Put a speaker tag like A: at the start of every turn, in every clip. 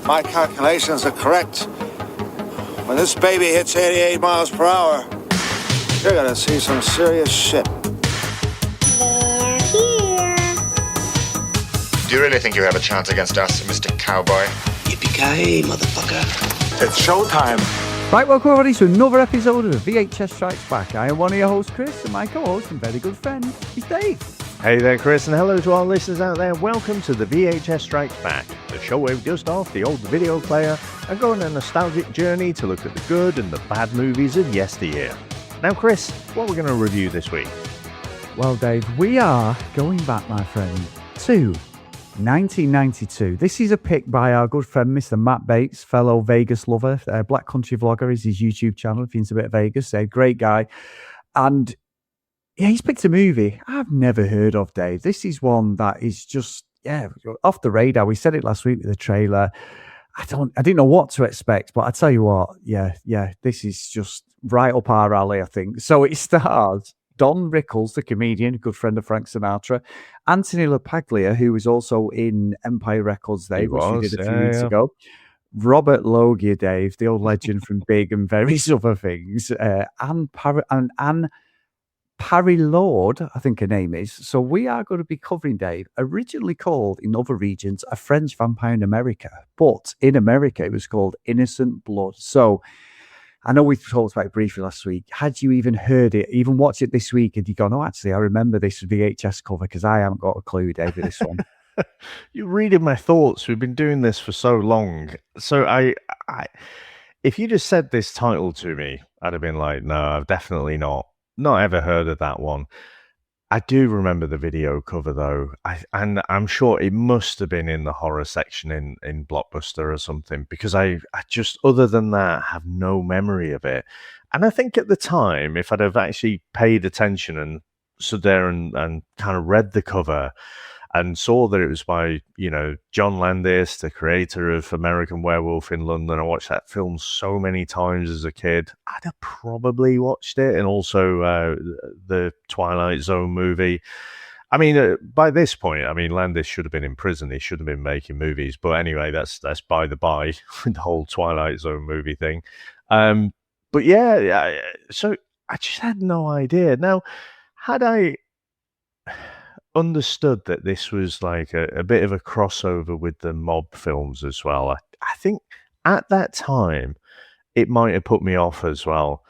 A: my calculations are correct, when this baby hits 88 miles per hour, you're gonna see some serious shit.
B: They're here.
C: Do you really think you have a chance against us, Mr. Cowboy?
D: Yippee-ki-yay, motherfucker.
A: It's showtime.
E: Right, welcome everybody to another episode of VHS Strikes Back. I am one of your hosts, Chris, and my co-host and very good friend is Dave.
F: Hey there, Chris, and hello to our listeners out there. Welcome to the VHS Strikes Back, the show where we dust off the old video player and go on a nostalgic journey to look at the good and the bad movies of yesteryear. Now, Chris, what we're going to review this week?
E: Well, Dave, we are going back, my friend, to 1992. This is a pick by our good friend, Mr. Matt Bates, fellow Vegas lover. Black Country Vlogger is his YouTube channel, if you're into a bit of Vegas. Great guy. And yeah, he's picked a movie I've never heard of, Dave. This is one that is just, off the radar. We said it last week with the trailer. I didn't know what to expect, but I tell you what, this is just right up our alley, I think. So it stars Don Rickles, the comedian, good friend of Frank Sinatra, Anthony LaPaglia, who was also in Empire Records, Dave, which we did a few weeks ago. Robert Loggia, Dave, the old legend from Big and various other things, and Anne Parry Lord, I think her name is. So we are going to be covering, Dave, originally called in other regions A French Vampire in America, but in America it was called Innocent Blood. So I know we talked about it briefly last week. Had you even heard it, even watched it this week, and you gone, oh, actually, I remember this VHS cover, because I haven't got a clue, Dave, with this one.
F: You're reading my thoughts. We've been doing this for so long. So I if you just said this title to me, I'd have been like, no, I've definitely not ever heard of that one. I do remember the video cover, though, and I'm sure it must have been in the horror section in Blockbuster or something, because I just, other than that, have no memory of it. And I think at the time, if I'd have actually paid attention and stood there and kind of read the cover and saw that it was by, John Landis, the creator of American Werewolf in London. I watched that film so many times as a kid. I'd have probably watched it, and also the Twilight Zone movie. I mean, by this point, Landis should have been in prison. He should have been making movies. But anyway, that's by the by, the whole Twilight Zone movie thing. But yeah, so I just had no idea. Now, had I understood that this was like a bit of a crossover with the mob films as well, I think at that time it might have put me off as well.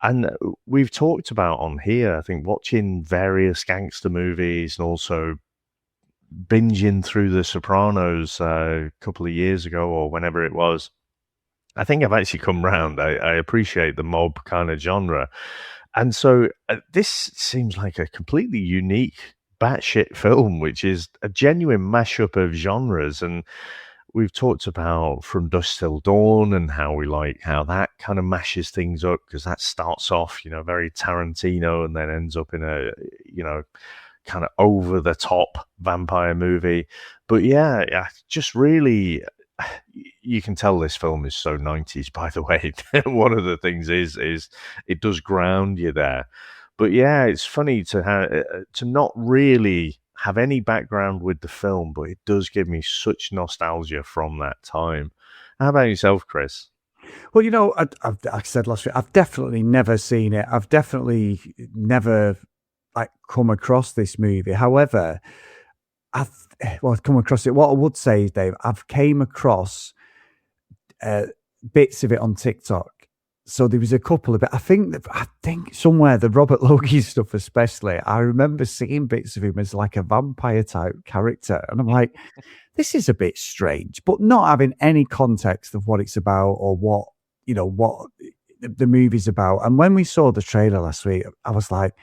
F: And we've talked about on here, I think, watching various gangster movies and also binging through The Sopranos a couple of years ago or whenever it was. I think I've actually come round. I appreciate the mob kind of genre. And so this seems like a completely unique batshit film, which is a genuine mashup of genres. And we've talked about From Dusk Till Dawn and how we like how that kind of mashes things up, because that starts off, very Tarantino and then ends up in a, kind of over the top vampire movie. But yeah, just really, you can tell this film is so 90s, by the way. One of the things is it does ground you there. But yeah, it's funny to not really have any background with the film, but it does give me such nostalgia from that time. How about yourself, Chris?
E: Well, I said last week, I've definitely never seen it. I've definitely never come across this movie. However, I've come across it. What I would say is, Dave, I've came across bits of it on TikTok. So there was a couple of it. I think somewhere the Robert Loggia stuff, especially, I remember seeing bits of him as like a vampire type character, and I'm like, this is a bit strange, but not having any context of what it's about or what the movie's about. And when we saw the trailer last week, I was like,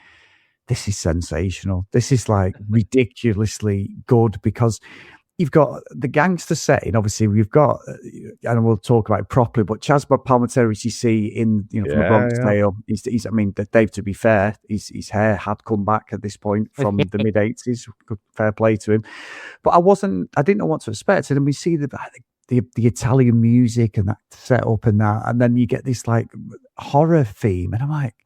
E: this is sensational. This is like ridiculously good, because you've got the gangster setting. Obviously, we've got, and we'll talk about it properly, but Chaz Palminteri, which you see in, from The Bronx Tale, he's, Dave, to be fair, his hair had come back at this point from the mid 80s. Fair play to him. But I didn't know what to expect. And then we see the Italian music and that setup and that, and then you get this like horror theme. And I'm like,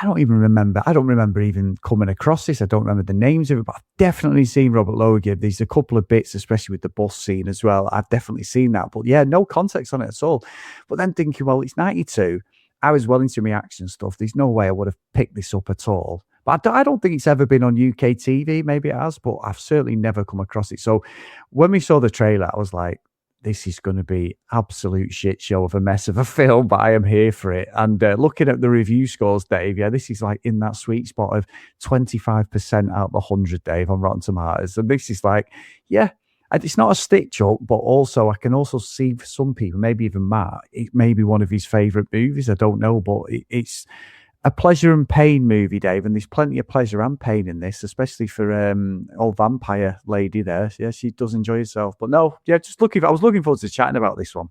E: I don't remember even coming across this. I don't remember the names of it, but I've definitely seen Robert Logan. There's a couple of bits, especially with the bus scene as well. I've definitely seen that. But yeah, no context on it at all. But then thinking, well, it's 92. I was well into my action stuff. There's no way I would have picked this up at all. But I don't think it's ever been on UK TV. Maybe it has, but I've certainly never come across it. So when we saw the trailer, I was like, this is going to be absolute shit show of a mess of a film, but I am here for it. And looking at the review scores, Dave, yeah, this is like in that sweet spot of 25% out of 100, Dave, on Rotten Tomatoes. And this is like, yeah, it's not a stitch up, but also I can also see for some people, maybe even Matt, it may be one of his favourite movies. I don't know, but it's a pleasure and pain movie, Dave, and there's plenty of pleasure and pain in this, especially for old vampire lady there. Yeah, she does enjoy herself. But no, yeah, I was looking forward to chatting about this one.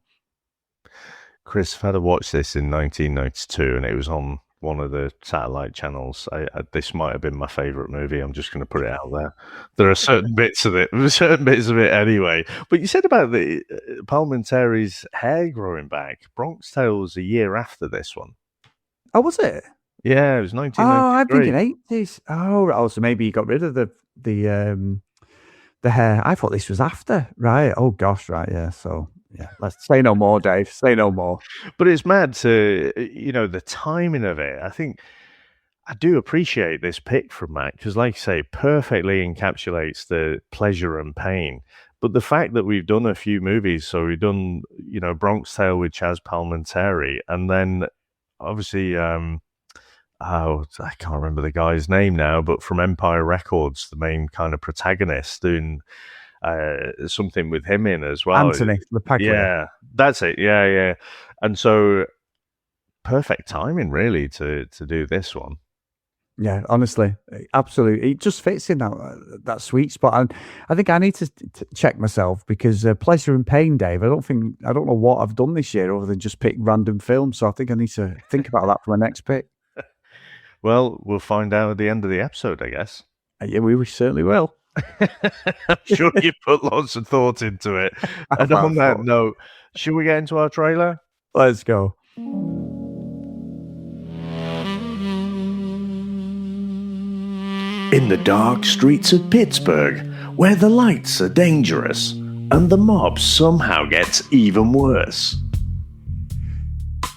F: Chris, I've had to watch this in 1992, and it was on one of the satellite channels. This might have been my favourite movie. I'm just going to put it out there. There are certain bits of it anyway. But you said about the Palminteri's hair growing back. Bronx Tale was a year after this one.
E: Oh, was it?
F: Yeah, it was 1993.
E: Oh, I'm thinking 80s. Oh, so maybe you got rid of the hair. I thought this was after. Right. Oh, gosh. Right. Yeah. So, yeah. Let's say no more, Dave. Say no more.
F: But it's mad to, the timing of it. I think I do appreciate this pick from Matt because, like I say, perfectly encapsulates the pleasure and pain. But the fact that we've done a few movies, so we've done, Bronx Tale with Chaz Palminteri, and then obviously, I can't remember the guy's name now, but from Empire Records, the main kind of protagonist, doing something with him in as well.
E: Anthony LaPaglia.
F: Yeah, that's it. Yeah. And so perfect timing, really, to do this one.
E: Yeah, honestly, absolutely. It just fits in that sweet spot. And I think I need to check myself because pleasure and pain, Dave, I don't know what I've done this year other than just pick random films. So I think I need to think about that for my next pick.
F: Well, we'll find out at the end of the episode, I guess.
E: Yeah, we certainly will.
F: I'm sure you put lots of thought into it. And on that note, should we get into our trailer?
E: Let's go.
D: In the dark streets of Pittsburgh, where the lights are dangerous and the mob somehow gets even worse.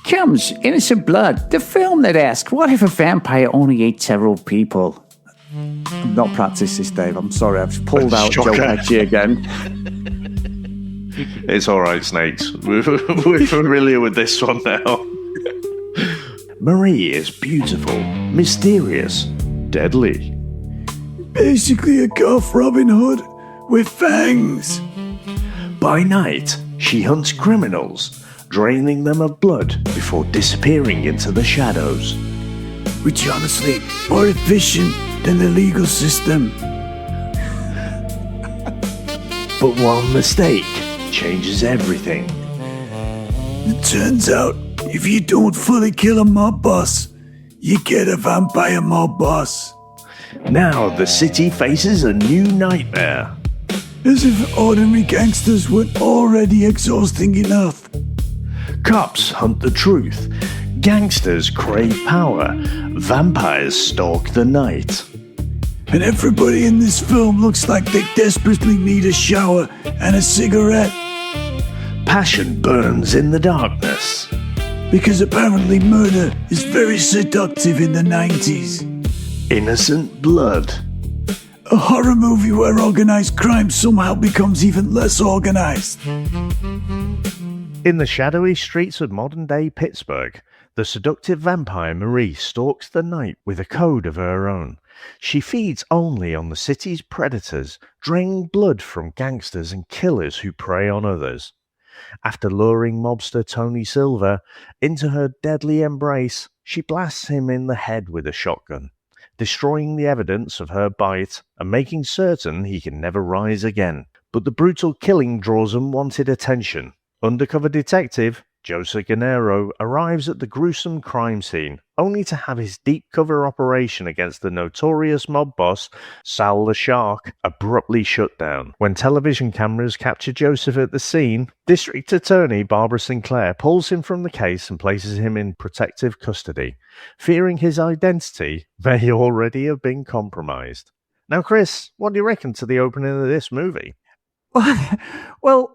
G: Comes Innocent Blood, the film that asks, what if a vampire only ate several people?
E: I'm not practiced this, Dave. I'm sorry. I've pulled out Joe Pesci again.
F: It's all right, Snakes. We're familiar with this one now.
D: Marie is beautiful, mysterious, deadly.
H: Basically a goth Robin Hood with fangs.
D: By night, she hunts criminals, draining them of blood before disappearing into the shadows.
H: Which honestly, more efficient than the legal system.
D: But one mistake changes everything.
H: It turns out, if you don't fully kill a mob boss, you get a vampire mob boss.
D: Now the city faces a new nightmare.
H: As if ordinary gangsters weren't already exhausting enough.
D: Cops hunt the truth. Gangsters crave power. Vampires stalk the night.
H: And everybody in this film looks like they desperately need a shower and a cigarette.
D: Passion burns in the darkness.
H: Because apparently murder is very seductive in the 90s.
D: Innocent Blood.
H: A horror movie where organized crime somehow becomes even less organized.
F: In the shadowy streets of modern-day Pittsburgh, the seductive vampire Marie stalks the night with a code of her own. She feeds only on the city's predators, draining blood from gangsters and killers who prey on others. After luring mobster Tony Silver into her deadly embrace, she blasts him in the head with a shotgun, destroying the evidence of her bite and making certain he can never rise again. But the brutal killing draws unwanted attention. Undercover detective Joseph Gennaro arrives at the gruesome crime scene, only to have his deep cover operation against the notorious mob boss, Sal the Shark, abruptly shut down. When television cameras capture Joseph at the scene, District Attorney Barbara Sinclair pulls him from the case and places him in protective custody, fearing his identity may already have been compromised. Now, Chris, what do you reckon to the opening of this movie?
E: Well,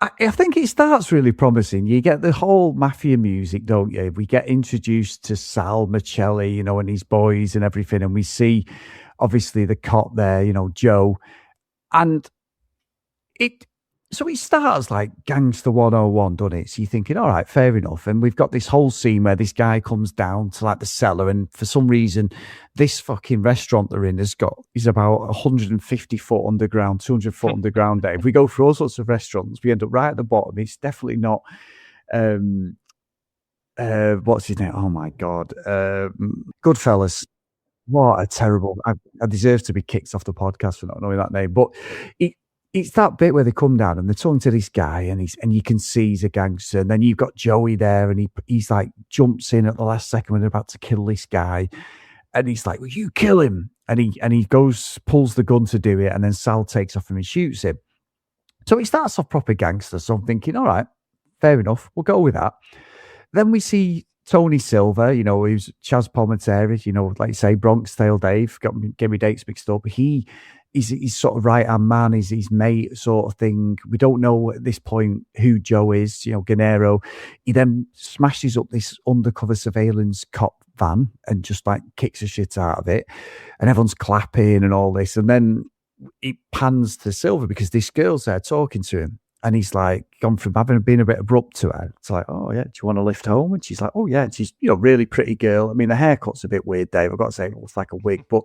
E: I think it starts really promising. You get the whole mafia music, don't you? We get introduced to Sal Macelli, and his boys and everything. And we see, obviously, the cop there, Joe. And it starts like Gangster 101, doesn't it? So you're thinking, all right, fair enough. And we've got this whole scene where this guy comes down to like the cellar, and for some reason, this fucking restaurant they're in is about 150 foot underground, 200 foot underground. Dave, we go through all sorts of restaurants. We end up right at the bottom. It's definitely not. What's his name? Oh my God, Goodfellas. What a terrible! I deserve to be kicked off the podcast for not knowing that name, but it's that bit where they come down and they're talking to this guy, and you can see he's a gangster. And then you've got Joey there, and he's like jumps in at the last second when they're about to kill this guy, and he's like, "Well, you kill him!" And he pulls the gun to do it, and then Sal takes off and shooots him. So it starts off proper gangster. So I'm thinking, all right, fair enough, we'll go with that. Then we see Tony Silva, who's Chaz Palminteri, like you say, Bronx Tale Dave, get me dates mixed up. He's sort of right-hand man, he's his mate sort of thing. We don't know at this point who Joe is, Gennaro. He then smashes up this undercover surveillance cop van and just like kicks the shit out of it. And everyone's clapping and all this. And then it pans to Silva because this girl's there talking to him. And he's like gone from been a bit abrupt to her. It's like, oh yeah, do you want to lift home? And she's like, oh yeah. And she's really pretty girl. I mean, the haircut's a bit weird, Dave. I've got to say, it looks like a wig. But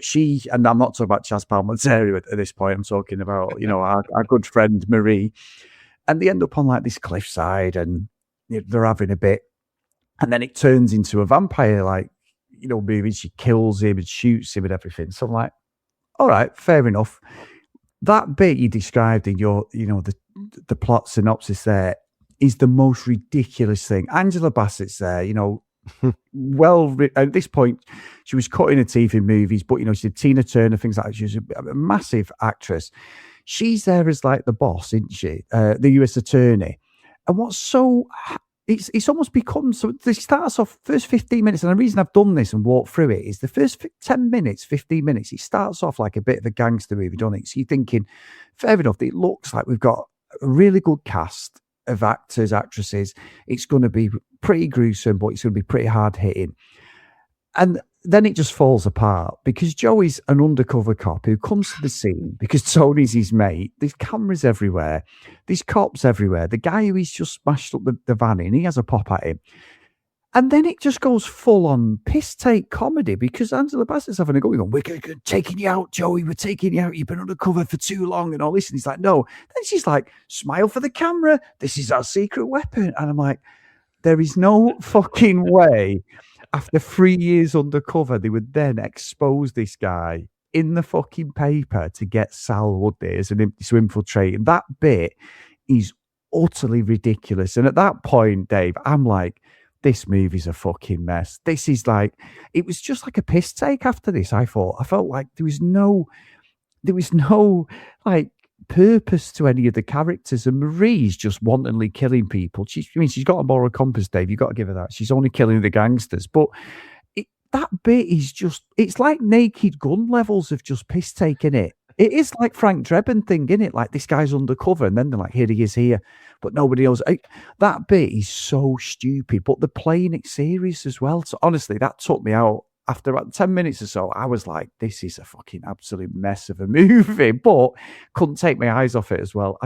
E: she, and I'm not talking about Chaz Palminteri at this point. I'm talking about our good friend Marie. And they end up on like this cliffside, and they're having a bit. And then it turns into a vampire movie. She kills him and shoots him and everything. So I'm like, all right, fair enough. That bit you described in your, the plot synopsis there is the most ridiculous thing. Angela Bassett's there, at this point, she was cutting her teeth in movies, but, she did Tina Turner, things like that. She was a massive actress. She's there as like the boss, isn't she? The US attorney. And what's so... It's almost become, so it starts off first 15 minutes, and the reason I've done this and walked through it is the first 10 minutes, 15 minutes, it starts off like a bit of a gangster movie, doesn't it? So you're thinking, fair enough, it looks like we've got a really good cast of actors, actresses. It's going to be pretty gruesome, but it's going to be pretty hard hitting. And then it just falls apart because Joey's an undercover cop who comes to the scene because Tony's his mate. There's cameras everywhere. There's cops everywhere. The guy who he's just smashed up the van in, he has a pop at him. And then it just goes full on piss take comedy because Angela Bassett's having a go. We're taking you out, Joey. We're taking you out. You've been undercover for too long and all this. And he's like, no. Then she's like, smile for the camera. This is our secret weapon. And I'm like, there is no fucking way. After 3 years undercover, they would then expose this guy in the fucking paper to get Sal Wood there to infiltrate. And that bit is utterly ridiculous. And at that point, Dave, I'm like, this movie's a fucking mess. This is like, it was just like a piss take after this, I felt like there was no like purpose to any of the characters, and Marie's just wantonly killing people. She's got a moral compass, Dave. You've got to give her that. She's only killing the gangsters, but that bit is just, it's like Naked Gun levels of just piss taking it. It is like Frank Drebin thing, isn't it? Like this guy's undercover, and then they're like, here he is here, but nobody else. That bit is so stupid, but they're playing it serious as well. So honestly, that took me out. After about 10 minutes or so, I was like, this is a fucking absolute mess of a movie, but couldn't take my eyes off it as well.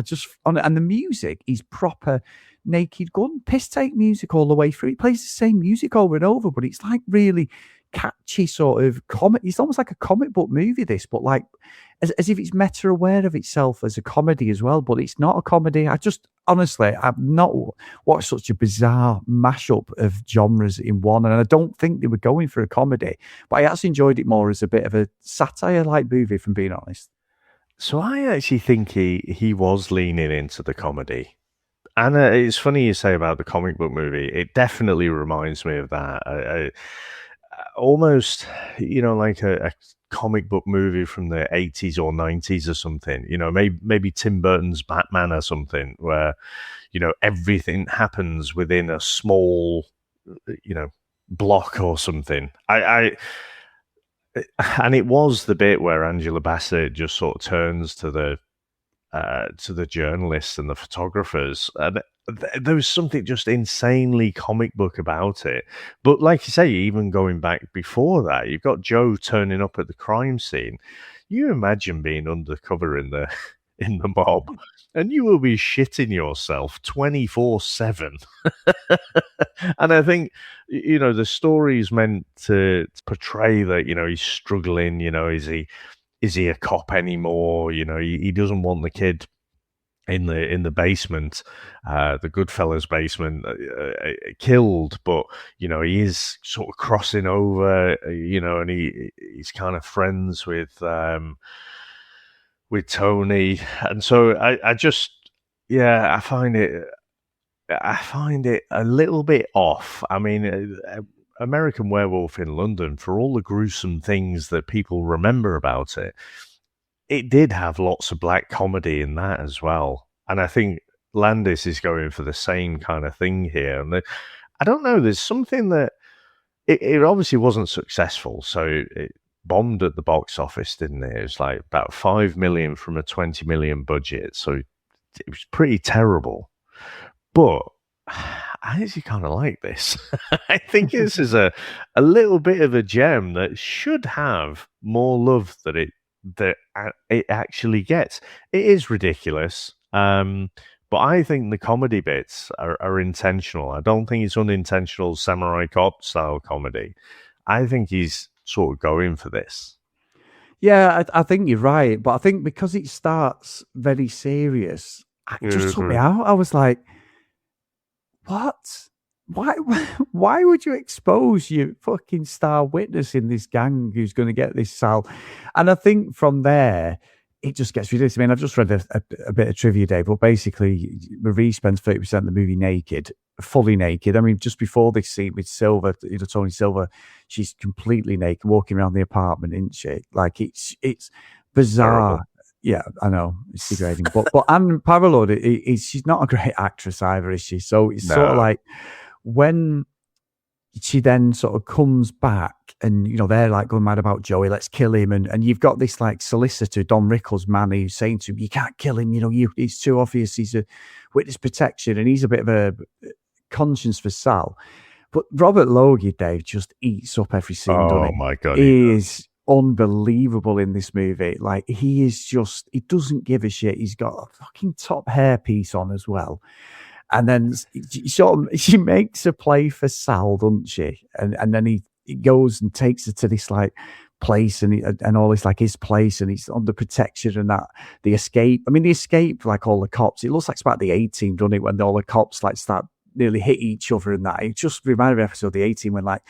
E: And the music is proper Naked Gun, piss take music all the way through. It plays the same music over and over, but it's like really catchy sort of comic. It's almost like a comic book movie, this, but like as if it's meta aware of itself as a comedy as well, but it's not a comedy. Honestly, I've not watched such a bizarre mashup of genres in one, and I don't think they were going for a comedy, but I actually enjoyed it more as a bit of a satire-like movie, if I'm being honest.
F: So I actually think he was leaning into the comedy. And it's funny you say about the comic book movie. It definitely reminds me of that. Almost, like a comic book movie from the 80s or 90s or something. Maybe Tim Burton's Batman or something, where, everything happens within a small, block or something. And it was the bit where Angela Bassett just sort of turns to the journalists and the photographers, and there was something just insanely comic book about it. But like you say, even going back before that, you've got Joe turning up at the crime scene. You imagine being undercover in the mob, and you will be shitting yourself 24/7. And I think, the story is meant to portray that, he's struggling, is he a cop anymore? He doesn't want the kid in the basement, the Goodfellas basement, killed, but he is sort of crossing over, and he's kind of friends with Tony, and so I find it a little bit off. I mean, American Werewolf in London, for all the gruesome things that people remember about it, it did have lots of black comedy in that as well. And I think Landis is going for the same kind of thing here. And I don't know, there's something that it obviously wasn't successful. So it bombed at the box office, didn't it? It was like about $5 million from a $20 million budget. So it was pretty terrible. But I actually kind of like this. I think this is a little bit of a gem that should have more love that it actually gets. It is ridiculous, but I think the comedy bits are intentional. I don't think it's unintentional Samurai Cop style comedy. I think he's sort of going for this.
E: Yeah, I think you're right, but I think because it starts very serious, it just took me out. I was like, what? Why would you expose your fucking star witness in this gang who's going to get this Sal? And I think from there, it just gets ridiculous. I mean, I've just read a bit of trivia, Dave, but basically, Marie spends 30% of the movie naked, fully naked. I mean, just before this scene with Silver, Tony Silver, she's completely naked, walking around the apartment, isn't she? Like, it's bizarre.
F: Terrible.
E: Yeah, I know, it's degrading. but Anne Parlour, she's not a great actress either, is she? So it's sort of like, when she then sort of comes back and, they're like going mad about Joey, let's kill him. And you've got this like solicitor, Don Rickles man, who's saying to him, you can't kill him. It's too obvious. He's a witness protection and he's a bit of a conscience for Sal. But Robert Logie, Dave, just eats up every scene.
F: Oh my God.
E: He is unbelievable in this movie. Like, he doesn't give a shit. He's got a fucking top hairpiece on as well. And then she makes a play for Sal, doesn't she? And then he goes and takes her to this like place and all this like his place, and he's under protection and that the escape. I mean, the escape, like all the cops, it looks like it's about the A-Team, doesn't it? When all the cops like start nearly hit each other and that. It just reminded me of episode of the A-Team when like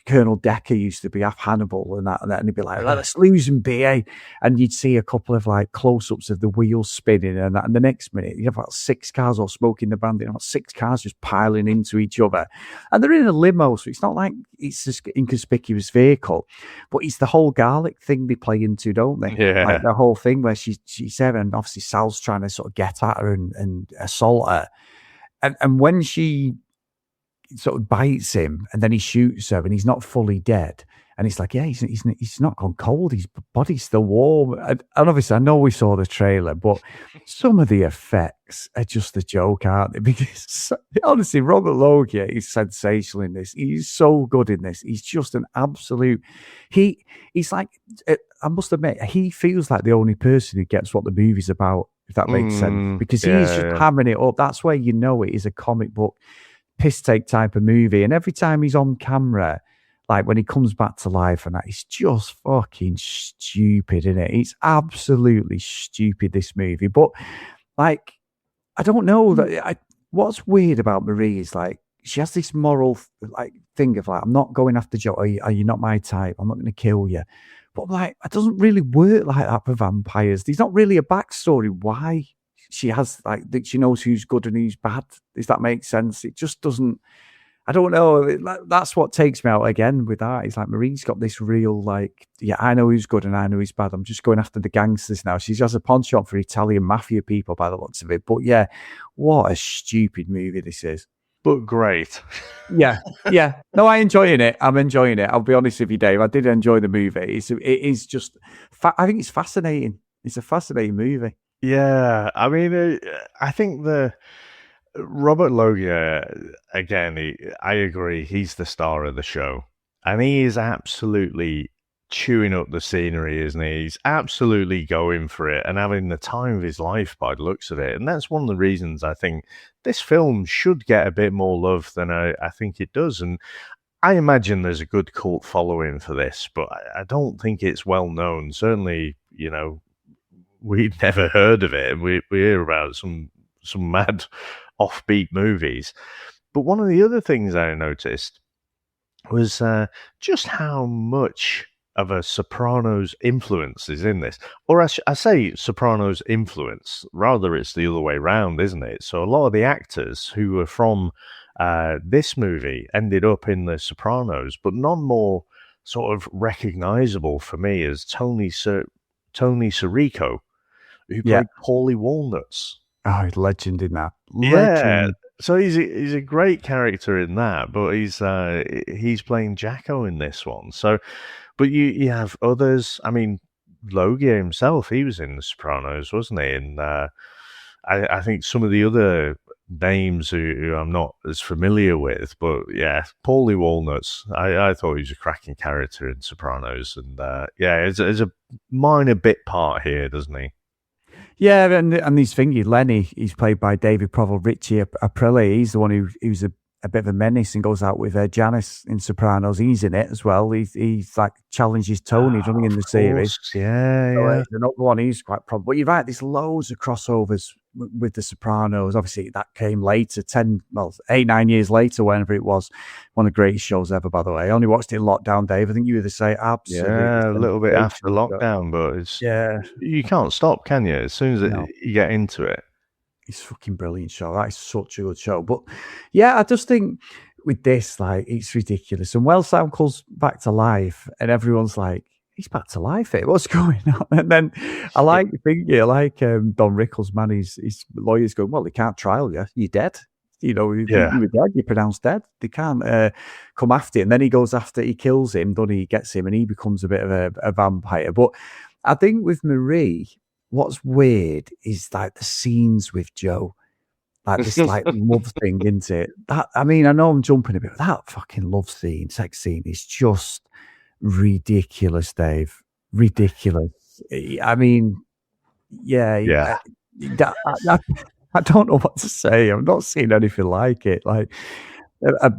E: Colonel Decker used to be half Hannibal and that, and he'd be like, let's lose him, BA. And you'd see a couple of like close-ups of the wheels spinning and that. And the next minute, you have about 6 cars all smoking the bandit, about 6 cars just piling into each other. And they're in a limo, so it's not like it's this inconspicuous vehicle, but it's the whole garlic thing they play into, don't they?
F: Yeah.
E: Like the whole thing where she's there, and obviously Sal's trying to sort of get at her and assault her. And when she sort of bites him and then he shoots her and he's not fully dead, and it's like, yeah, he's not gone cold, his body's still warm. And obviously I know we saw the trailer, but some of the effects are just a joke, aren't they? Because honestly, Robert Logie is sensational in this. He's so good in this. He's just an absolute, he's like, I must admit, he feels like the only person who gets what the movie's about, if that makes sense, because he's just hammering it up. That's where you know it is a comic book piss take type of movie. And every time he's on camera, like when he comes back to life and that, it's just fucking stupid, isn't it? It's absolutely stupid, this movie. But like, I don't know that. What's weird about Marie is like, she has this moral like thing of like, I'm not going after Joe. Are you not my type? I'm not going to kill you. But like, it doesn't really work like that for vampires. There's not really a backstory why she has like that she knows who's good and who's bad. Does that make sense? It just doesn't. I don't know. That's what takes me out again with that. It's like Marie's got this real like, yeah, I know who's good and I know who's bad. I'm just going after the gangsters now. She has a penchant for Italian mafia people by the looks of it. But yeah, what a stupid movie this is.
F: But great.
E: Yeah. No, I'm enjoying it. I'll be honest with you, Dave. I did enjoy the movie. It is just, I think it's fascinating. It's a fascinating movie.
F: Yeah, I mean, I think the Robert Loggia, again, I agree, he's the star of the show. And he is absolutely chewing up the scenery, isn't he? He's absolutely going for it and having the time of his life by the looks of it. And that's one of the reasons I think this film should get a bit more love than I think it does. And I imagine there's a good cult following for this, but I don't think it's well known. Certainly, we'd never heard of it. And we hear about some mad offbeat movies. But one of the other things I noticed was just how much of a Sopranos influence is in this. Or I say Sopranos influence, rather it's the other way around, isn't it? So a lot of the actors who were from this movie ended up in the Sopranos, but none more sort of recognizable for me as Tony Sirico, who played Paulie Walnuts.
E: Oh, he's legend in that.
F: Yeah, so he's a great character in that, but he's playing Jacko in this one. So, but you have others. I mean, Loggia himself, he was in The Sopranos, wasn't he? And I think some of the other names who I'm not as familiar with, but yeah, Paulie Walnuts, I thought he was a cracking character in Sopranos, and it's a minor bit part here, doesn't he?
E: Yeah, and he's thingy, Lenny, he's played by David Provel Richie Aprile. He's the one who's a bit of a menace and goes out with Janice in Sopranos. He's in it as well. He's like challenges Tony running in the series.
F: Yeah.
E: Another one, he's quite probably. But you're right, there's loads of crossovers with the Sopranos. Obviously, that came later, 8-9 years later, whenever it was. One of the greatest shows ever, by the way. I only watched it in lockdown, Dave. I think you were the same. Absolutely.
F: Yeah, a little bit after lockdown, but it's you can't stop, can you? As soon as you get into it.
E: It's a fucking brilliant show. That is such a good show. But yeah, I just think with this, like, it's ridiculous. And Sam comes back to life, and everyone's like, he's back to life here. What's going on? And then I like Don Rickles, man, his lawyer's going, well, they can't trial you. You're dead. You were dead. You're pronounced dead. They can't come after you. And then he goes after, he kills him, then he gets him, and he becomes a bit of a vampire. But I think with Marie, what's weird is like the scenes with Joe, like this like love thing, isn't it? That, I mean, I know I'm jumping a bit, but that fucking love scene, sex scene is just ridiculous, Dave. Ridiculous. I mean, I don't know what to say. I've not seen anything like it. Like a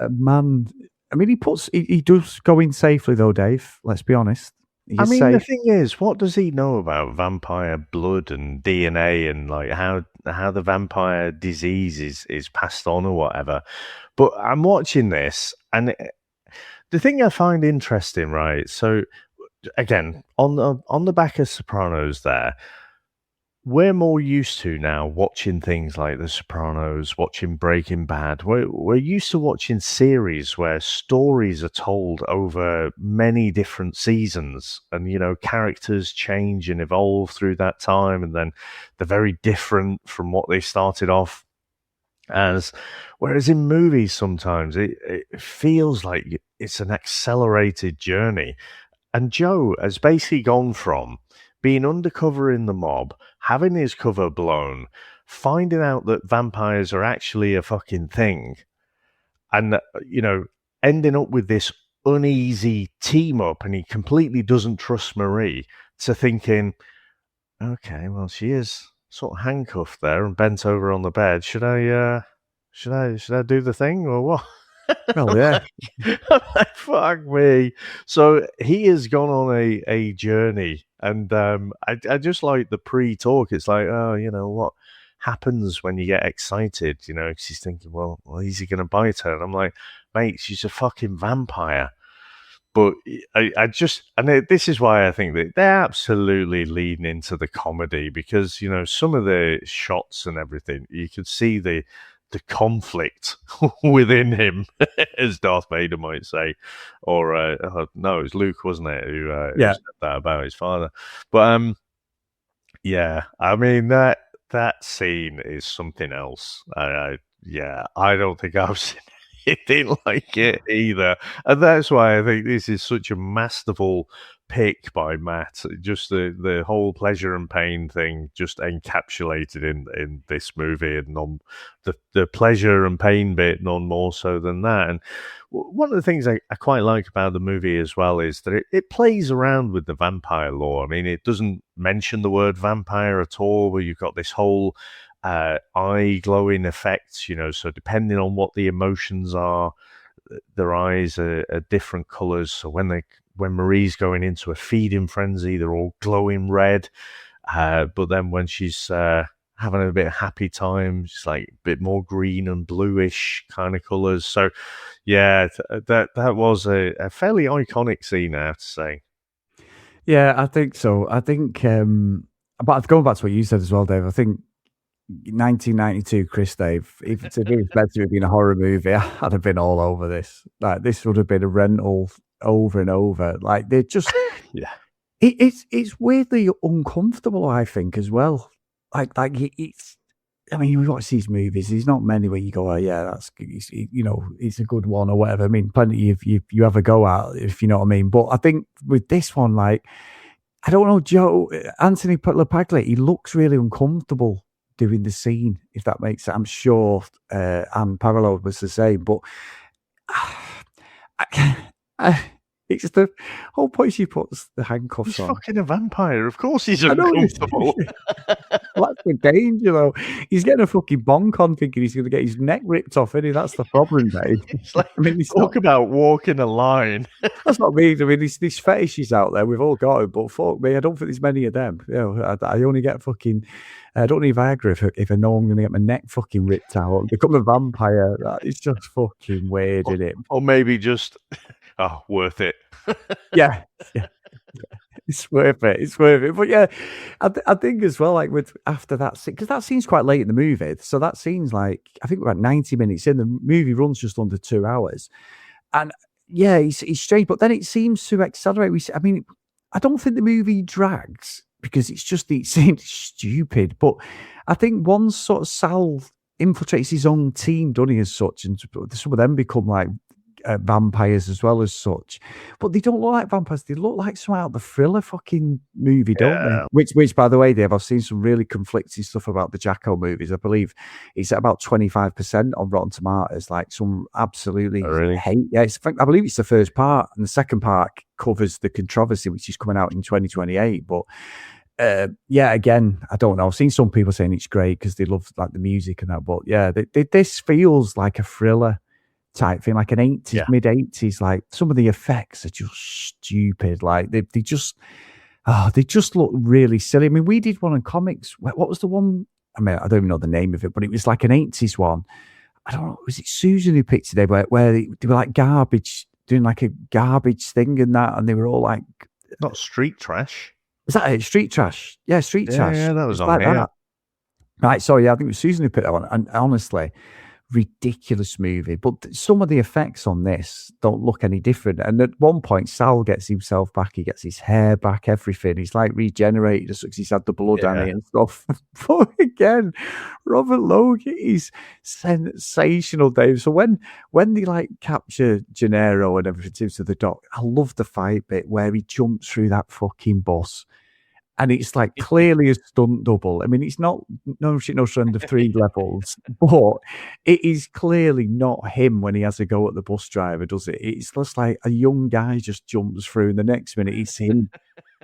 E: man. I mean, he does go in safely though, Dave. Let's be honest.
F: The thing is, what does he know about vampire blood and DNA and like how the vampire disease is passed on or whatever? But I'm watching this, and the thing I find interesting, right? So again, on the back of Sopranos, we're more used to now watching things like The Sopranos, watching Breaking Bad. We're used to watching series where stories are told over many different seasons, and characters change and evolve through that time, and then they're very different from what they started off as. Whereas in movies, sometimes it feels like it's an accelerated journey. And Joe has basically gone from being undercover in the mob, having his cover blown, finding out that vampires are actually a fucking thing, and, ending up with this uneasy team up, and he completely doesn't trust Marie, to thinking, okay, well, she is sort of handcuffed there and bent over on the bed. Should I do the thing or what?
E: Well, yeah.
F: Fuck me. So he has gone on a journey, and I just like the pre-talk. It's like, what happens when you get excited? She's thinking, well, is he going to bite her? And I'm like, mate, she's a fucking vampire. But this is why I think that they're absolutely leading into the comedy, because, you know, some of the shots and everything, you could see the conflict within him, as Darth Vader might say, or no, it was Luke, wasn't it, who said that about his father. But yeah, I mean that scene is something else. I don't think I've seen anything like it either, and that's why I think this is such a masterful pick by Matt. Just the whole pleasure and pain thing just encapsulated in this movie, and the pleasure and pain bit none more so than that. And one of the things I quite like about the movie as well is that it plays around with the vampire lore. I mean, it doesn't mention the word vampire at all, but you've got this whole eye glowing effects, you know, so depending on what the emotions are, their eyes are different colors. So when Marie's going into a feeding frenzy, they're all glowing red. But then when she's having a bit of happy time, it's like a bit more green and bluish kind of colors. So yeah, that was a fairly iconic scene, I have to say.
E: Yeah, I think so. I think, but going back to what you said as well, Dave, I think 1992, Chris, Dave, if it's meant to have been a horror movie, I'd have been all over this. Like, this would have been a rental over and over. Like, they're just,
F: yeah.
E: It's weirdly uncomfortable, I think, as well. Like it's. I mean, we watch these movies. There's not many where you go, "Oh, yeah, that's, you know, it's a good one" or whatever. I mean, plenty if you have a go at, if you know what I mean. But I think with this one, like, I don't know, Anthony LaPaglia, he looks really uncomfortable doing the scene, if that makes sense. I'm sure Anne Parallel was the same, but it's the whole point she puts the handcuffs on.
F: He's fucking a vampire. Of course he's uncomfortable.
E: Well, that's the danger, though. He's getting a fucking bonk on thinking he's going to get his neck ripped off, isn't he? That's the problem, Dave.
F: It's like, I mean, talk about walking a line.
E: That's not me. I mean, these fetishes out there, we've all got them, but fuck me, I don't think there's many of them. You know, I only get fucking... I don't need Viagra if I know I'm going to get my neck fucking ripped out. Become a vampire. It's just fucking weird, isn't it?
F: Or maybe just... Oh, worth it.
E: Yeah. It's worth it. It's worth it. But yeah, I think as well, like after that scene, because that scene's quite late in the movie. So that scene's like, I think we're about 90 minutes in. The movie runs just under 2 hours. And yeah, it's strange. But then it seems to accelerate. I mean, I don't think the movie drags because it seems stupid. But I think once sort of Sal infiltrates his own team, doesn't he, as such, and some of them become like vampires as well as such, but they don't look like vampires. They look like some out of the Thriller fucking movie, don't they? Which, by the way, Dave, I've seen some really conflicting stuff about the Jacko movies. I believe it's at about 25% on Rotten Tomatoes. Like some absolutely hate. Yeah, I believe it's the first part, and the second part covers the controversy, which is coming out in 2028. But yeah, again, I don't know. I've seen some people saying it's great because they love like the music and that. But yeah, this feels like a Thriller type thing, like an 80s, mid-80s. Like some of the effects are just stupid. Like they just look really silly. I mean, we did one in comics. What was the one? I mean, I don't even know the name of it, but it was like an 80s one. I don't know. Was it Susan who picked it up where they were like garbage, doing like a garbage thing and that, and they were all like,
F: not street trash.
E: Was that it? Street trash? Yeah, street trash.
F: Yeah, that was on
E: like
F: here.
E: That. Right. So yeah, I think it was Susan who picked that one. And honestly, ridiculous movie, but some of the effects on this don't look any different. And at one point, Sal gets himself back, he gets his hair back, everything. He's like regenerated because he's had the blood on it and stuff. But again, Robert Logan is sensational, Dave. So when they like capture Gennaro and everything to the dock, I love the fight bit where he jumps through that fucking bus. And it's like clearly a stunt double. I mean, it's not no friend of three levels, but it is clearly not him when he has a go at the bus driver, does it? It's just like a young guy just jumps through, and the next minute it's him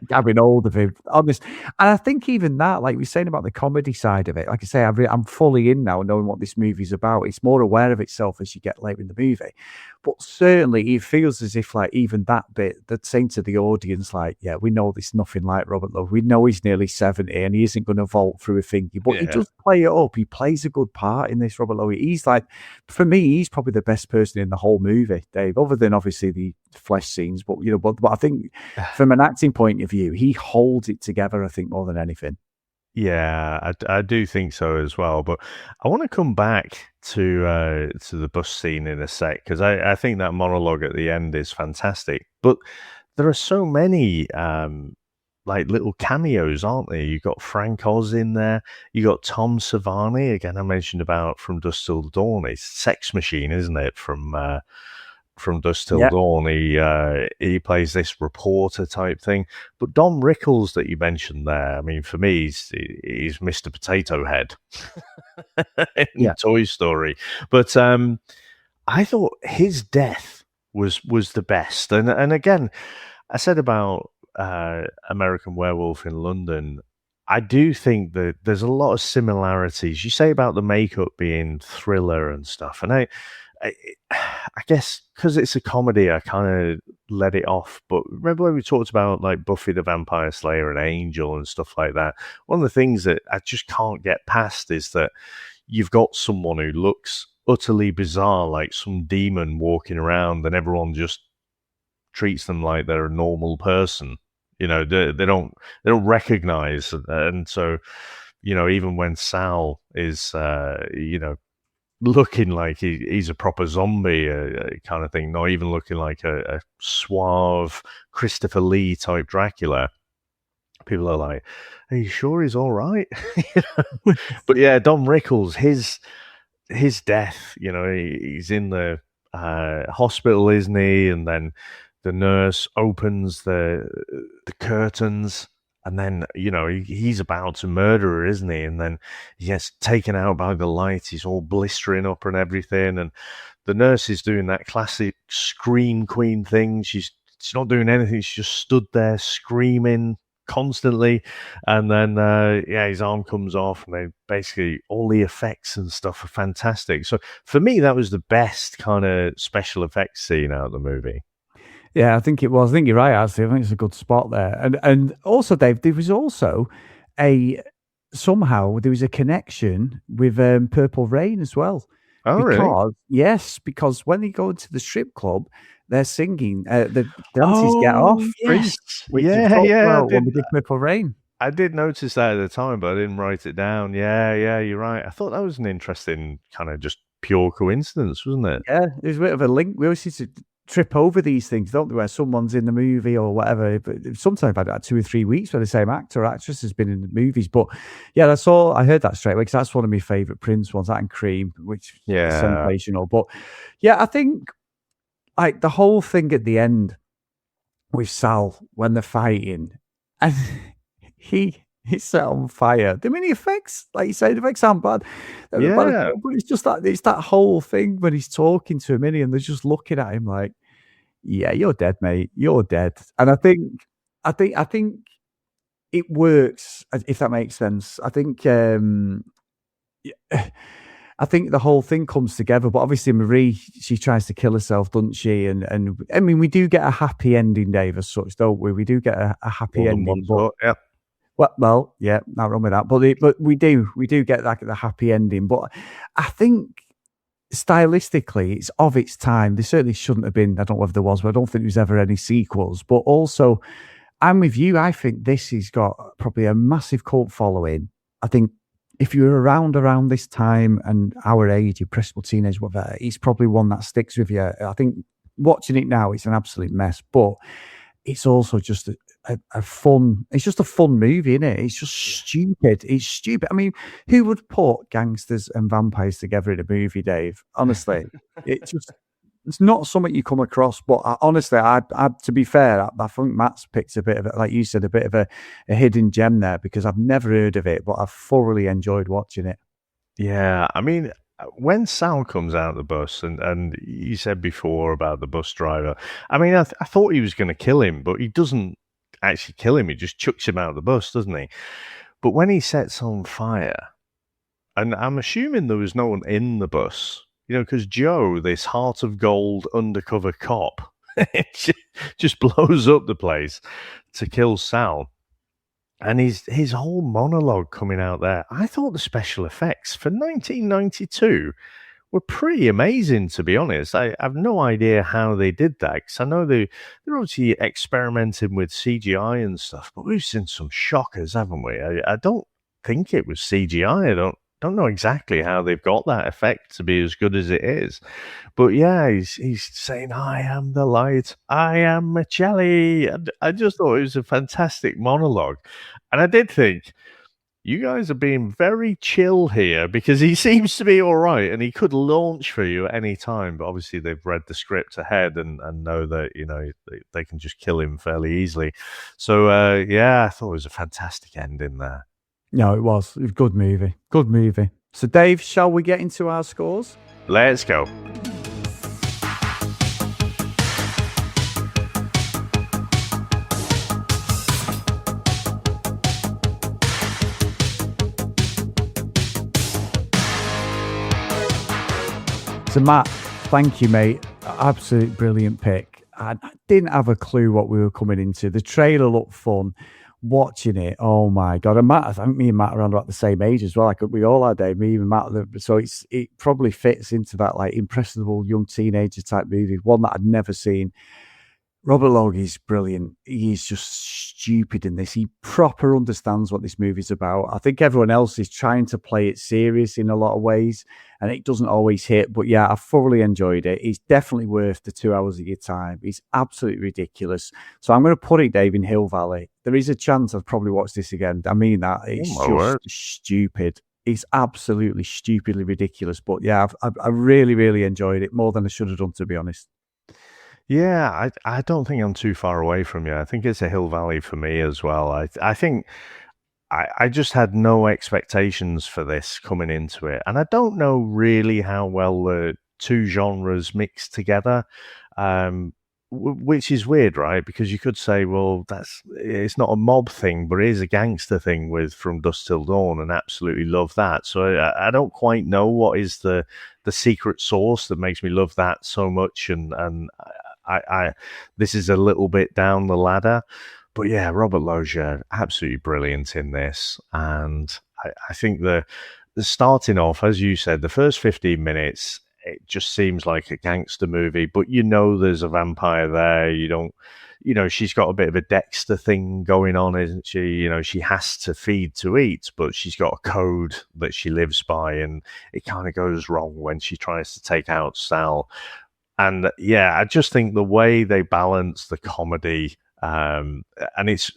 E: grabbing hold of him. Honest, and I think even that, like we were saying about the comedy side of it, like I say, I'm fully in now, knowing what this movie's about. It's more aware of itself as you get later in the movie, but certainly it feels as if like even that bit, that's saying to the audience, like, yeah, we know this nothing like Robert Love. We know he's nearly 70 and he isn't going to vault through a thingy, but he does play it up. He plays a good part in this, Robert Lowe. He's like, for me, he's probably the best person in the whole movie, Dave, other than obviously the flesh scenes, but but I think from an acting point of view, he holds it together. I think more than anything.
F: Yeah, I do think so as well. But I want to come back to the bus scene in a sec, because I think that monologue at the end is fantastic. But there are so many like little cameos, aren't there? You got Frank Oz in there. You got Tom Savini again. I mentioned about From Dusk Till Dawn. It's Sex Machine, isn't it? From Dusk Till Dawn, he plays this reporter type thing. But Don Rickles that you mentioned there, I mean, for me, he's Mr. Potato Head in Toy Story. But I thought his death was the best. And again, I said about American Werewolf in London, I do think that there's a lot of similarities. You say about the makeup being Thriller and stuff, and I guess because it's a comedy, I kind of let it off. But remember when we talked about like Buffy the Vampire Slayer and Angel and stuff like that? One of the things that I just can't get past is that you've got someone who looks utterly bizarre, like some demon walking around, and everyone just treats them like they're a normal person. They don't recognize, and so even when Sal is looking like he's a proper zombie kind of thing, not even looking like a suave Christopher Lee type Dracula, people are like, are you sure he's all right? But yeah, Don Rickles, his death, he's in the hospital, isn't he? And then the nurse opens the curtains, and then, he's about to murder her, isn't he? And then he gets taken out by the light. He's all blistering up and everything. And the nurse is doing that classic scream queen thing. She's not doing anything. She's just stood there screaming constantly. And then, his arm comes off, and they basically, all the effects and stuff are fantastic. So for me, that was the best kind of special effects scene out of the movie.
E: Yeah, I think it was. I think you're right, actually. I think it's a good spot there. And also, Dave, there was also somehow there was a connection with Purple Rain as well.
F: Oh, really?
E: Yes, because when they go into the strip club, they're singing, the dances get off.
F: Yes.
E: When we did Purple Rain.
F: I did notice that at the time, but I didn't write it down. Yeah, you're right. I thought that was an interesting kind of just pure coincidence, wasn't it?
E: Yeah, there's a bit of a link. We always used to trip over these things, don't they, where someone's in the movie or whatever. But sometimes I've had 2 or 3 weeks where the same actor or actress has been in the movies. But yeah, I heard that straight away, because that's one of my favourite Prince ones, that and Cream, which is sensational. But yeah, I think like the whole thing at the end with Sal when they're fighting, and he's set on fire. I mean, the effects, like you say, the effects aren't bad.
F: Yeah.
E: But it's just that whole thing when he's talking to him, and they're just looking at him like, yeah, you're dead, mate. You're dead. And I think it works, if that makes sense. I think the whole thing comes together, but obviously Marie, she tries to kill herself, doesn't she? And I mean, we do get a happy ending, Dave, as such, don't we? We do get a happy ending.
F: Yeah.
E: Well, yeah, not wrong with that. But we do get like the happy ending. But I think stylistically, it's of its time. There certainly shouldn't have been. I don't know if there was, but I don't think there was ever any sequels. But also, I'm with you. I think this has got probably a massive cult following. I think if you're around this time and our age, you're impressionable teenage, whatever, it's probably one that sticks with you. I think watching it now, it's an absolute mess, but it's also just a fun. It's just a fun movie, isn't it? It's just stupid. It's stupid. I mean, who would put gangsters and vampires together in a movie, Dave? Honestly, it's not something you come across. But honestly, to be fair, I think Matt's picked a bit of it, like you said, a bit of a hidden gem there, because I've never heard of it, but I've thoroughly enjoyed watching it.
F: Yeah, I mean, when Sal comes out of the bus, and you said before about the bus driver, I mean, I thought he was going to kill him, but he doesn't actually kill him. He just chucks him out of the bus, doesn't he? But when he sets on fire, and I'm assuming there was no one in the bus, because Joe, this heart of gold undercover cop, just blows up the place to kill Sal. And his whole monologue coming out there, I thought the special effects for 1992 were pretty amazing, to be honest. I have no idea how they did that, because I know they're obviously experimenting with CGI and stuff, but we've seen some shockers, haven't we? I don't think it was CGI. I don't know exactly how they've got that effect to be as good as it is. But yeah, he's saying, "I am the light, I am Macelli." And I just thought it was a fantastic monologue. And I did think, you guys are being very chill here, because he seems to be all right and he could launch for you at any time. But obviously they've read the script ahead and know that, they can just kill him fairly easily. So, yeah, I thought it was a fantastic ending there.
E: No, it was. It was a good movie. Good movie. So, Dave, shall we get into our scores?
F: Let's go.
E: So, Matt, thank you, mate. Absolute brilliant pick. I didn't have a clue what we were coming into. The trailer looked fun. Watching it, oh my God. And Matt, I think me and Matt are around about the same age as well. We all are, Dave, me and Matt. So it probably fits into that like impressionable young teenager type movie, one that I'd never seen. Robert Logie's brilliant. He's just stupid in this. He proper understands what this movie's about. I think everyone else is trying to play it serious in a lot of ways, and it doesn't always hit. But yeah, I thoroughly enjoyed it. It's definitely worth the 2 hours of your time. It's absolutely ridiculous. So I'm going to put it, Dave, in Hill Valley. There is a chance I'll probably watch this again. I mean that. It's stupid. It's absolutely stupidly ridiculous. But yeah, I really, really enjoyed it, more than I should have done, to be honest.
F: Yeah, I don't think I'm too far away from you. I think it's a Hill Valley for me as well. I think I just had no expectations for this coming into it. And I don't know really how well the two genres mix together, which is weird, right? Because you could say, well, it's not a mob thing, but it is a gangster thing with From Dusk Till Dawn, and absolutely love that. So I don't quite know what is the secret sauce that makes me love that so much, and I this is a little bit down the ladder. But yeah, Robert Loggia, absolutely brilliant in this. And I think the starting off, as you said, the first 15 minutes, it just seems like a gangster movie, but there's a vampire there. She's got a bit of a Dexter thing going on, isn't she? She has to feed to eat, but she's got a code that she lives by, and it kind of goes wrong when she tries to take out Sal. And yeah, I just think the way they balance the comedy, and it's,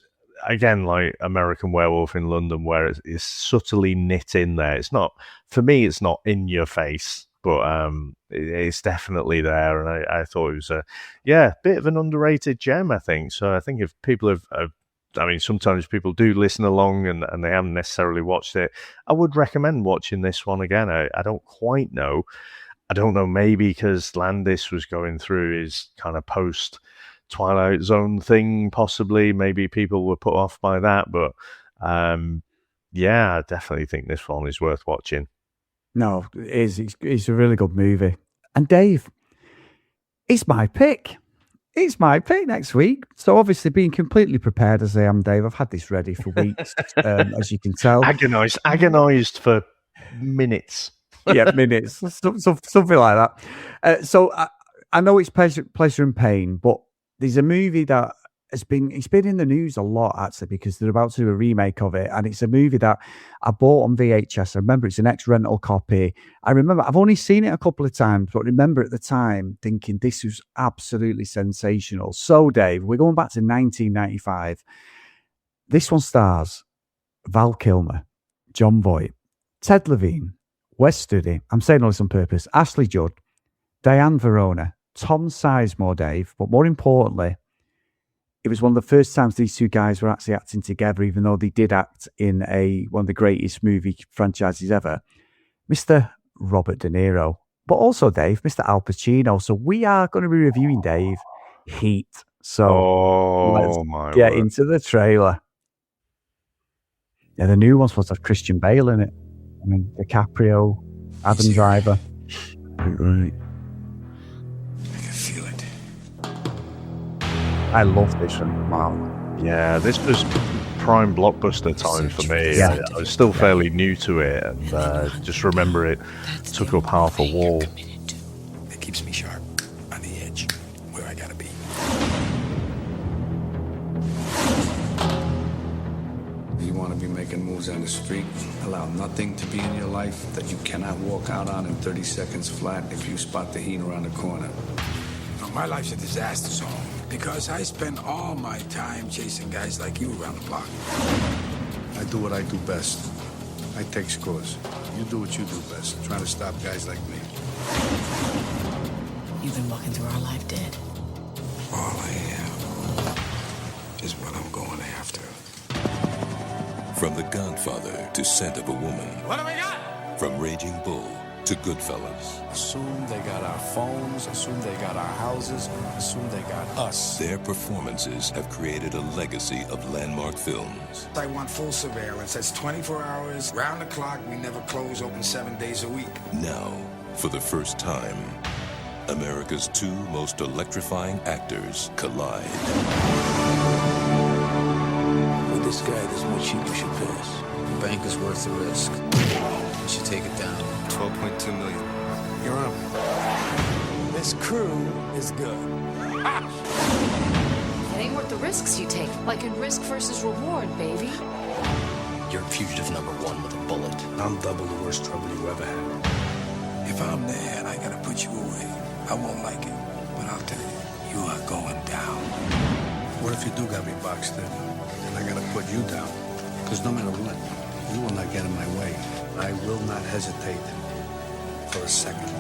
F: again, like American Werewolf in London, where it's subtly knit in there. It's not, for me, it's not in your face, but it's definitely there. And I thought it was a bit of an underrated gem, I think. So I think if people have sometimes people do listen along and they haven't necessarily watched it, I would recommend watching this one again. I don't quite know. I don't know, maybe because Landis was going through his kind of post-Twilight Zone thing, possibly. Maybe people were put off by that. But, I definitely think this one is worth watching.
E: No, it is. It's a really good movie. And Dave, it's my pick. It's my pick next week. So obviously being completely prepared as I am, Dave, I've had this ready for weeks, as you can tell.
F: Agonised for minutes.
E: Yeah, minutes, something like that. So I know it's pleasure and pain, but there's a movie that it's been in the news a lot, actually, because they're about to do a remake of it, and it's a movie that I bought on VHS. I remember it's an ex-rental copy. I remember I've only seen it a couple of times, but remember at the time thinking this was absolutely sensational. So, Dave, we're going back to 1995. This one stars Val Kilmer, John Voight, Ted Levine, Wes Studi, I'm saying all this on purpose, Ashley Judd, Diane Verona, Tom Sizemore, Dave, but more importantly, it was one of the first times these two guys were actually acting together, even though they did act in one of the greatest movie franchises ever, Mr. Robert De Niro, but also, Dave, Mr. Al Pacino. So we are going to be reviewing, Dave, Heat. So let's get into the trailer. Yeah, the new one's supposed to have Christian Bale in it. I mean, DiCaprio, Adam Driver.
H: Right. I can feel it.
E: I love this one. Wow.
F: Yeah, this was prime blockbuster time for me.
E: Yeah.
F: I was still fairly new to it, and just remember it took up half a wall.
I: It keeps me sharp, on the edge, where I gotta be.
J: You want to be making moves on the street? Allow nothing to be in your life that you cannot walk out on in 30 seconds flat if you spot the heat around the corner.
I: No, my life's a disaster zone because I spend all my time chasing guys like you around the block.
J: I do what I do best. I take scores. You do what you do best, trying to stop guys like me.
K: You've been walking through our life dead.
I: All I am is what I'm going after.
L: From The Godfather to Scent of a Woman.
I: What do we got?
L: From Raging Bull to Goodfellas.
J: Assume they got our phones, assume they got our houses, assume they got us.
L: Their performances have created a legacy of landmark films.
I: I want full surveillance. That's 24 hours, round the clock. We never close, open 7 days a week.
L: Now, for the first time, America's two most electrifying actors collide.
I: With this guy, there's more cheap you should pass. The bank is worth the risk. You should take it down.
J: 12.2 million.
I: You're up. This crew is good.
K: It ain't worth the risks you take. Like in risk versus reward, baby.
I: You're fugitive number one with a bullet. I'm double the worst trouble you ever had. If I'm there and I gotta put you away, I won't like it. But I'll tell you, you are going down.
J: What if you do got me boxed in? And I gotta put you down? Because no matter what, you will not get in my way. I will not hesitate for a second.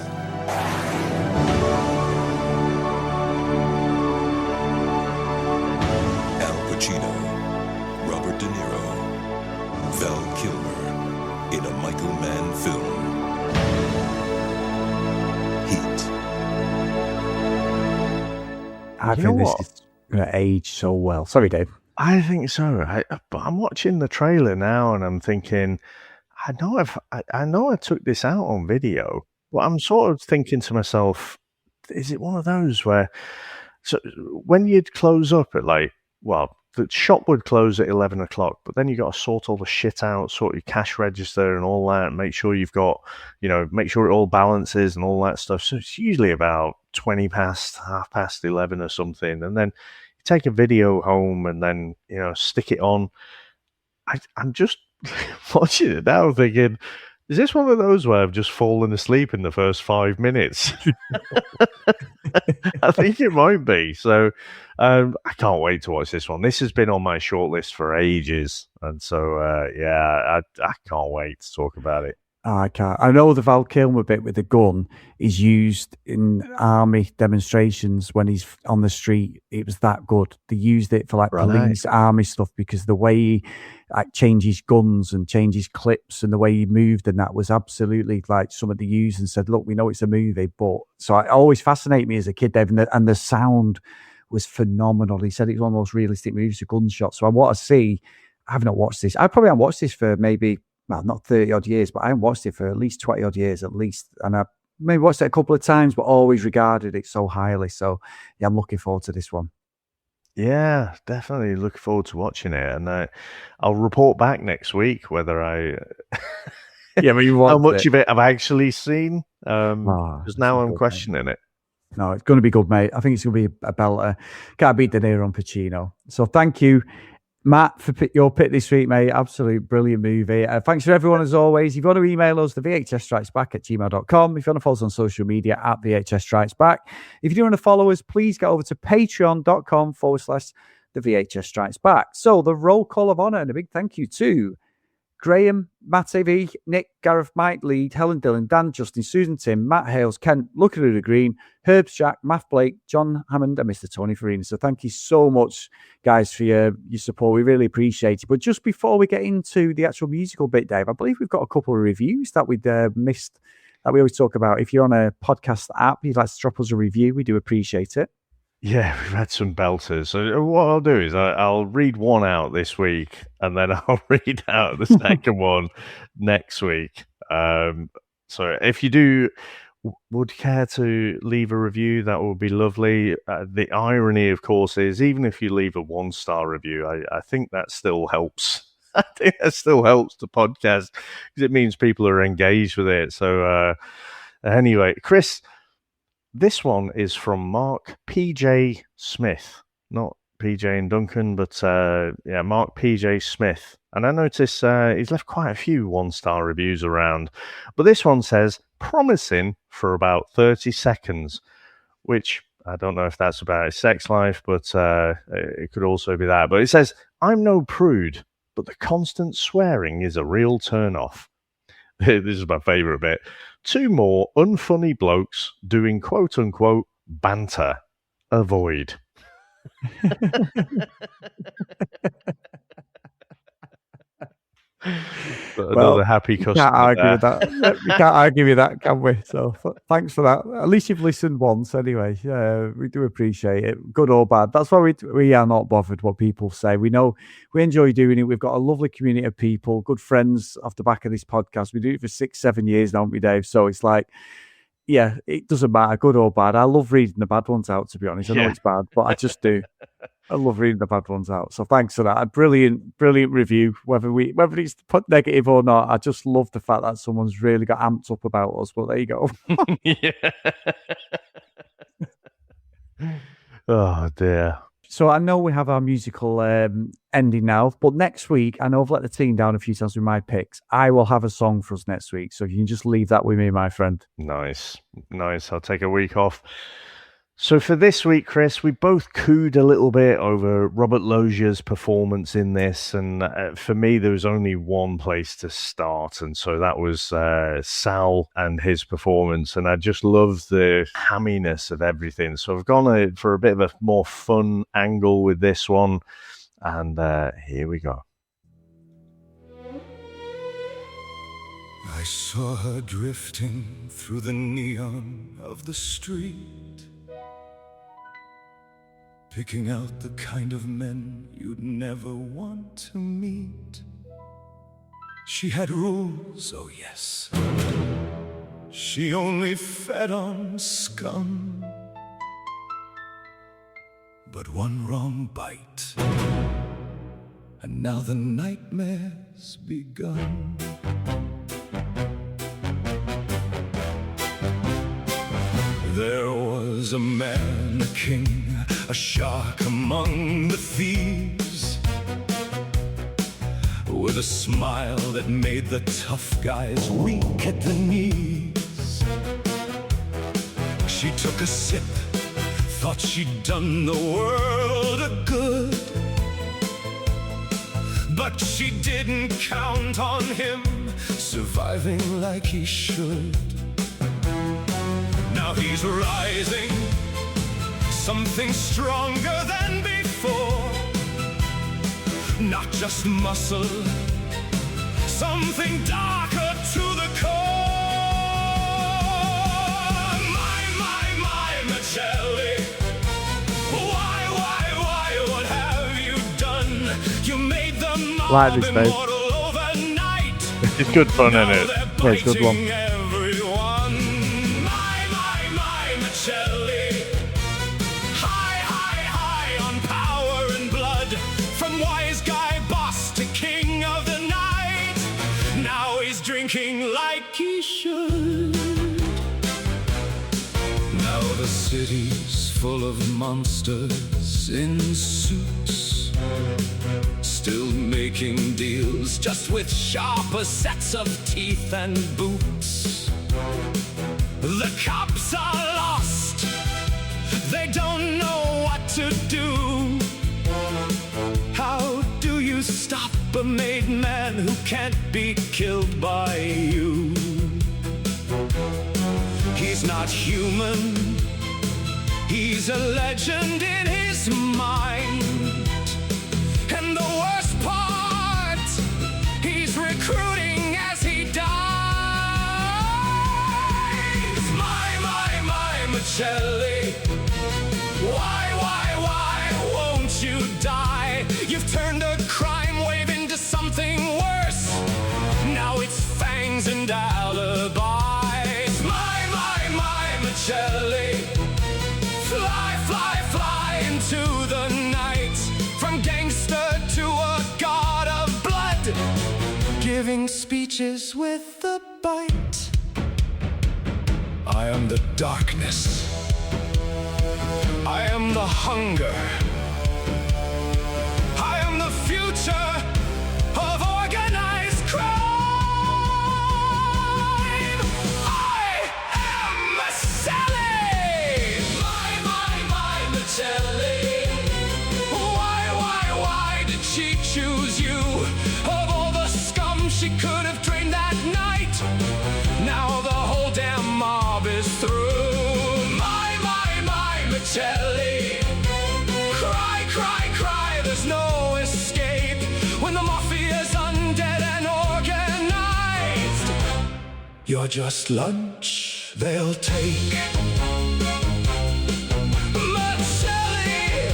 L: Al Pacino, Robert De Niro, Val Kilmer in a Michael Mann film. Heat.
E: I think this is going to age so well. Sorry, Dave.
F: I think so. But I'm watching the trailer now, and I'm thinking, I know I took this out on video, but I'm sort of thinking to myself, is it one of those where, so when you'd close up at the shop would close at 11 o'clock, but then you got to sort all the shit out, sort your cash register and all that, and make sure you've got, make sure it all balances and all that stuff. So it's usually about 20 past, half past 11 or something. And then you take a video home and then, stick it on. I'm just watching it now thinking, is this one of those where I've just fallen asleep in the first 5 minutes? I think it might be. So I can't wait to watch this one. This has been on my shortlist for ages. And so, I can't wait to talk about it.
E: I can't. I know the Val Kilmer bit with the gun is used in army demonstrations when he's on the street. It was that good. They used it for police, army stuff because the way he changes guns and changes clips and the way he moved and that was absolutely like somebody used and said, look, we know it's a movie. But so it always fascinated me as a kid, Dave, and the sound was phenomenal. He said it was one of the most realistic movies with gunshots. So I want to see. I have not watched this. I probably haven't watched this for maybe, well, not 30 odd years, but I haven't watched it for at least 20 odd years at least. And I maybe watched it a couple of times, but always regarded it so highly. So yeah, I'm looking forward to this one.
F: Yeah, definitely looking forward to watching it. And I'll report back next week whether I...
E: Yeah, but
F: how much of it I've actually seen. Because now I'm questioning it.
E: No, it's going to be good, mate. I think it's going to be a belter. Can't beat De Niro and Pacino. So thank you, Matt, for your pick this week, mate. Absolute brilliant movie. Thanks for everyone, as always. If you want to email us, the VHSStrikesback@gmail.com. If you want to follow us on social media, at VHSStrikesback. If you do want to follow us, please get over to patreon.com/the VHS Strikes Back. So the roll call of honor, and a big thank you to Graham, Matt AV, Nick, Gareth, Mike, Lead, Helen, Dylan, Dan, Justin, Susan, Tim, Matt Hales, Kent, Lucky Luda Green, Herbs, Jack, Matt Blake, John Hammond, and Mr. Tony Farina. So thank you so much, guys, for your support. We really appreciate it. But just before we get into the actual musical bit, Dave, I believe we've got a couple of reviews that we'd missed that we always talk about. If you're on a podcast app, you'd like to drop us a review, we do appreciate it.
F: Yeah, we've had some belters. So what I'll do is I'll read one out this week, and then I'll read out the second one next week. So if you do would care to leave a review, that would be lovely. The irony, of course, is even if you leave a 1-star review, I think that still helps. I think that still helps the podcast because it means people are engaged with it. So anyway, Chris, this one is from Mark P.J. Smith. Not PJ and Duncan, but Mark P.J. Smith. And I notice he's left quite a few 1-star reviews around. But this one says, promising for about 30 seconds, which I don't know if that's about his sex life, but it could also be that. But it says, I'm no prude, but the constant swearing is a real turn-off. This is my favourite bit. 2 more unfunny blokes doing quote-unquote banter. Avoid. But another happy customer.
E: Can't argue with that. We can't argue with that, can we? So thanks for that. At least you've listened once anyway. We do appreciate it, good or bad. That's why we are not bothered what people say. We know we enjoy doing it. We've got a lovely community of people, good friends off the back of this podcast. We do it for 6-7 years now, haven't we, Dave? So it's like, yeah, it doesn't matter, good or bad. I love reading the bad ones out, to be honest. I know it's bad, but I just do. I love reading the bad ones out. So thanks for that. A brilliant review, whether it's put negative or not. I just love the fact that someone's really got amped up about us. But there you go.
F: Oh, dear.
E: So I know we have our musical ending now, but next week, I know I've let the team down a few times with my picks. I will have a song for us next week. So you can just leave that with me, my friend.
F: Nice. I'll take a week off. So for this week, Chris, we both cooed a little bit over Robert Logia's performance in this, and for me, there was only one place to start, and so that was Sal and his performance, and I just love the hamminess of everything. So I've gone for a bit of a more fun angle with this one, and here we go.
L: I saw her drifting through the neon of the street, picking out the kind of men you'd never want to meet. She had rules, oh yes. She only fed on scum. But one wrong bite, and now the nightmare's begun. There was a man, a king, a shark among the thieves, with a smile that made the tough guys weak at the knees. She took a sip, thought she'd done the world a good, but she didn't count on him surviving like he should. Now he's rising, something stronger than before. Not just muscle, something darker to the core. My Macelli, why, what have you done? You made the mob immortal overnight.
F: It's good fun, isn't it?
E: Yeah, it's a good one.
L: Drinking like he should. Now the city's full of monsters in suits, still making deals just with sharper sets of teeth and boots. The cops are lost, they don't know what to do. How do you stop a made man who can't be killed by you? He's not human, he's a legend in his mind. And the worst part, he's recruiting as he dies. My Macelli, why won't you die? You've turned a crime wave into something worse. Now it's fangs and alibis. My Macelli. Fly, fly, fly into the night. From gangster to a god of blood. Giving speeches with a bite. I am the darkness. I am the hunger. I am the future of organized crime. I am Macelli. My Macelli. Why did she choose you? Of all the scum she could have drained that night, now the whole damn mob is through. My Macelli. Cry, cry, cry, there's no escape when the mafia's undead and organized. You're just lunch they'll take. Macelli.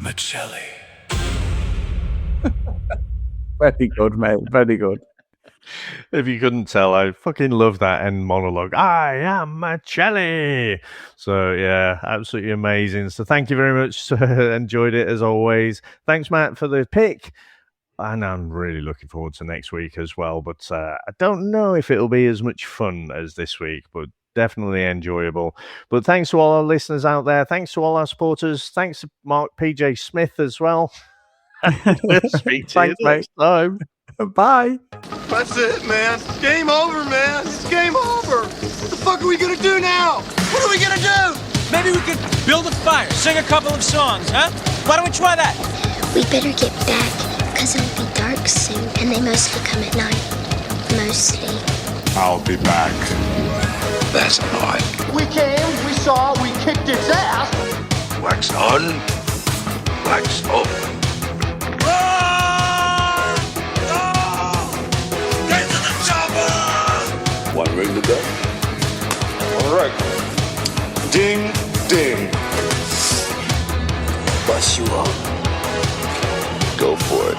L: Macelli.
E: Very good, mate. Very good.
F: If you couldn't tell, I fucking love that end monologue. I am Macelli. So yeah, absolutely amazing. So thank you very much. Enjoyed it as always. Thanks, Matt, for the pick. And I'm really looking forward to next week as well. But I don't know if it'll be as much fun as this week, but definitely enjoyable. But thanks to all our listeners out there. Thanks to all our supporters. Thanks to Mark PJ Smith as well. We'll speak to you next time.
E: Bye.
M: That's it, man. Game over, man. It's game over. What the fuck are we gonna do now? What are we gonna do?
N: Maybe we could build a fire, sing a couple of songs, huh? Why don't we try that?
B: We better get back, because it'll be dark soon, and they mostly come at night. Mostly.
O: I'll be back.
M: That's annoying. We came, we saw, we kicked its ass.
O: Wax on, wax off.
M: One ring to go. All right. Ding, ding. Bust you up. Go for it.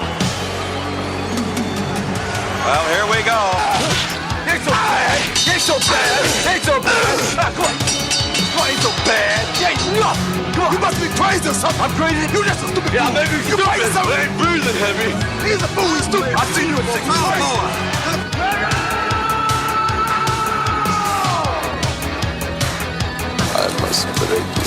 P: Well, here we go.
M: Ain't so bad. Ain't so bad. Ain't so bad. Come on. Ain't so bad. Ain't nothing. Come on. You must be crazy or something. I'm crazy. You just a stupid fool.
P: Maybe
M: you crazy something.
P: I ain't breathing heavy.
M: He's a fool. He's stupid. I've seen you in 6 months. I must break you.